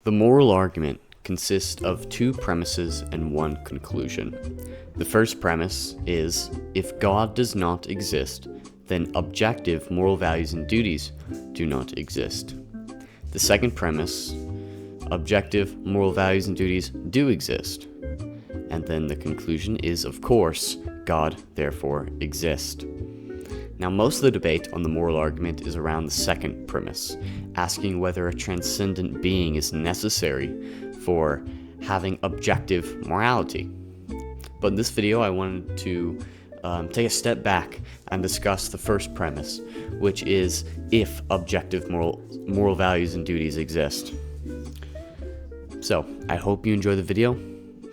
The moral argument consists of two premises and one conclusion. The first premise is, if God does not exist, then objective moral values and duties do not exist. The second premise, objective moral values and duties do exist. And then the conclusion is, of course, God therefore exists. Now, most of the debate on the moral argument is around the second premise, asking whether a transcendent being is necessary for having objective morality. But in this video, I wanted to take a step back and discuss the first premise, which is if objective moral values and duties exist. So, I hope you enjoy the video.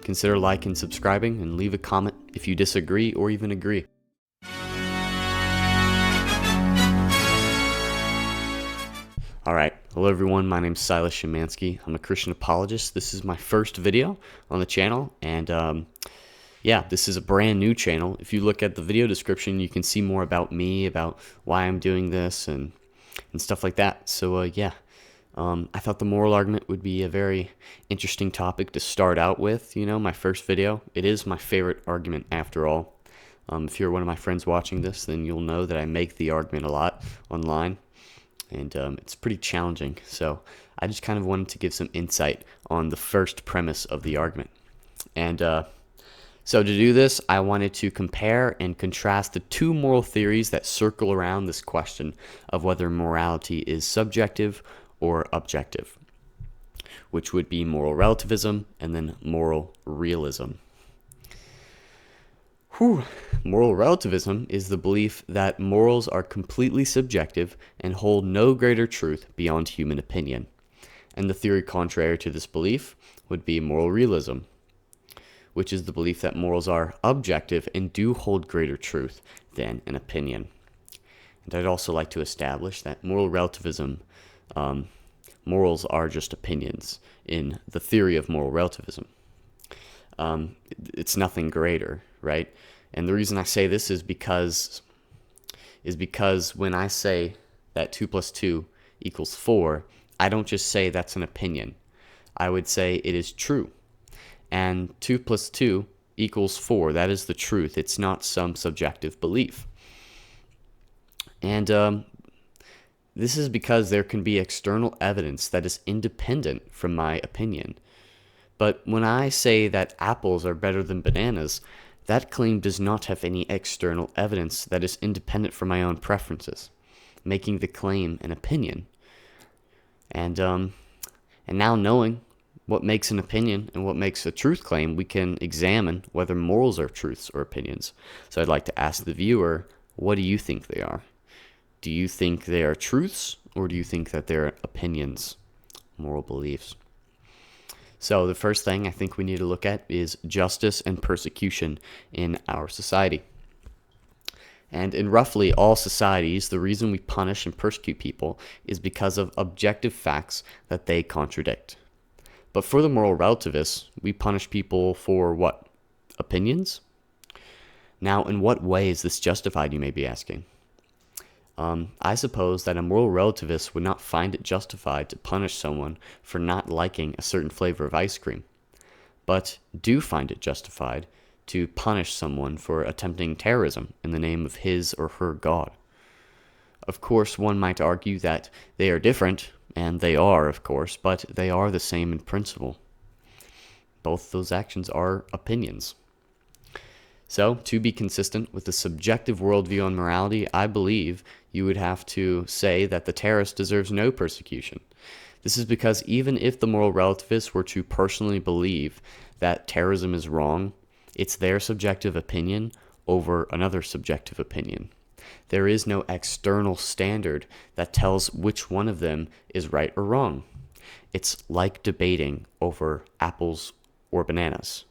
Consider liking and subscribing, and leave a comment if you disagree or even agree. Alright, hello everyone, my name is Silas Szymanski. I'm a Christian apologist. This is my first video on the channel, and this is a brand new channel. If you look at the video description, you can see more about me, about why I'm doing this, and stuff like that. So I thought the moral argument would be a very interesting topic to start out with, my first video. It is my favorite argument after all. If you're one of my friends watching this, then you'll know that I make the argument a lot online. And it's pretty challenging, so I just kind of wanted to give some insight on the first premise of the argument. And so to do this, I wanted to compare and contrast the two moral theories that circle around this question of whether morality is subjective or objective, which would be moral relativism and then moral realism. Moral relativism is the belief that morals are completely subjective and hold no greater truth beyond human opinion. And the theory contrary to this belief would be moral realism, which is the belief that morals are objective and do hold greater truth than an opinion. And I'd also like to establish that moral relativism, morals are just opinions in the theory of moral relativism. It's nothing greater, right? And the reason I say this is because when I say that 2 + 2 = 4, I don't just say that's an opinion. I would say it is true. And 2 + 2 = 4. That is the truth. It's not some subjective belief. And this is because there can be external evidence that is independent from my opinion. But when I say that apples are better than bananas, that claim does not have any external evidence that is independent from my own preferences, making the claim an opinion. And now knowing what makes an opinion and what makes a truth claim, we can examine whether morals are truths or opinions. So I'd like to ask the viewer, what do you think they are? Do you think they are truths, or do you think that they're opinions, moral beliefs? So the first thing I think we need to look at is justice and persecution in our society. And in roughly all societies, the reason we punish and persecute people is because of objective facts that they contradict. But for the moral relativists, we punish people for what? Opinions? Now, in what way is this justified, you may be asking? I suppose that a moral relativist would not find it justified to punish someone for not liking a certain flavor of ice cream, but do find it justified to punish someone for attempting terrorism in the name of his or her God. Of course, one might argue that they are different, and they are, of course, but they are the same in principle. Both those actions are opinions. So, to be consistent with the subjective worldview on morality, I believe you would have to say that the terrorist deserves no persecution. This is because even if the moral relativists were to personally believe that terrorism is wrong, it's their subjective opinion over another subjective opinion. There is no external standard that tells which one of them is right or wrong. It's like debating over apples or bananas.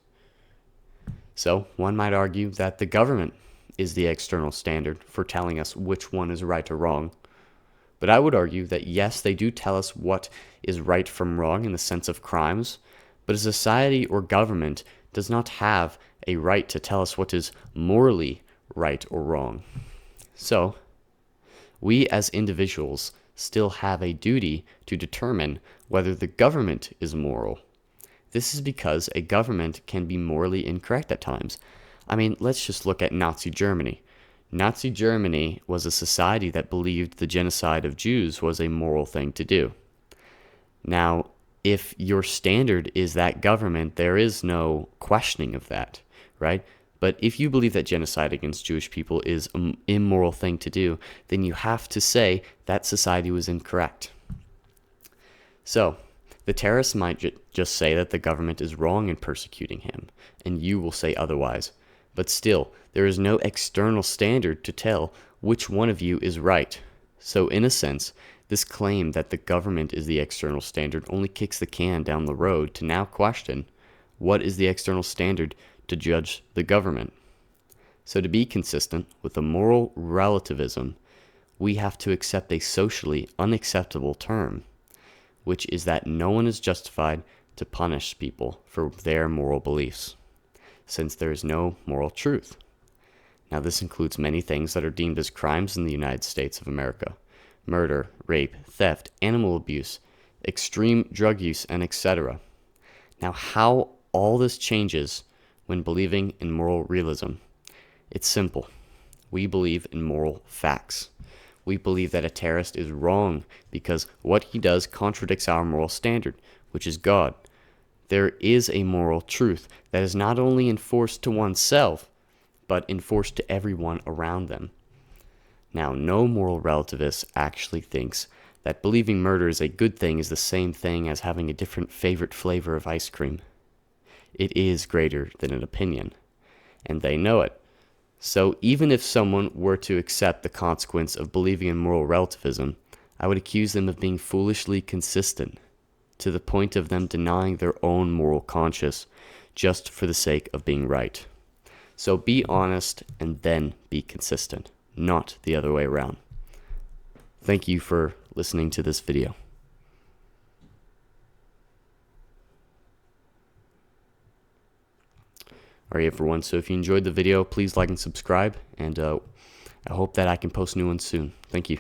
So, one might argue that the government is the external standard for telling us which one is right or wrong. But I would argue that yes, they do tell us what is right from wrong in the sense of crimes, but a society or government does not have a right to tell us what is morally right or wrong. So, we as individuals still have a duty to determine whether the government is moral. This is because a government can be morally incorrect at times. I mean, let's just look at Nazi Germany. Nazi Germany was a society that believed the genocide of Jews was a moral thing to do. Now, if your standard is that government, there is no questioning of that, right? But if you believe that genocide against Jewish people is an immoral thing to do, then you have to say that society was incorrect. So, the terrorists might just say that the government is wrong in persecuting him, and you will say otherwise. But still, there is no external standard to tell which one of you is right. So, in a sense, this claim that the government is the external standard only kicks the can down the road to now question, what is the external standard to judge the government? So to be consistent with the moral relativism, we have to accept a socially unacceptable term, which is that no one is justified to punish people for their moral beliefs, since there is no moral truth. Now this includes many things that are deemed as crimes in the United States of America: murder, rape, theft, animal abuse, extreme drug use, and etc. Now, how all this changes when believing in moral realism? It's simple. We believe in moral facts. We believe that a terrorist is wrong because what he does contradicts our moral standard, which is God. There is a moral truth that is not only enforced to oneself, but enforced to everyone around them. Now, no moral relativist actually thinks that believing murder is a good thing is the same thing as having a different favorite flavor of ice cream. It is greater than an opinion, and they know it. So even if someone were to accept the consequence of believing in moral relativism, I would accuse them of being foolishly consistent, to the point of them denying their own moral conscience just for the sake of being right. So be honest and then be consistent, not the other way around. Thank you for listening to this video. Alright everyone, so if you enjoyed the video, please like and subscribe, and I hope that I can post new ones soon. Thank you.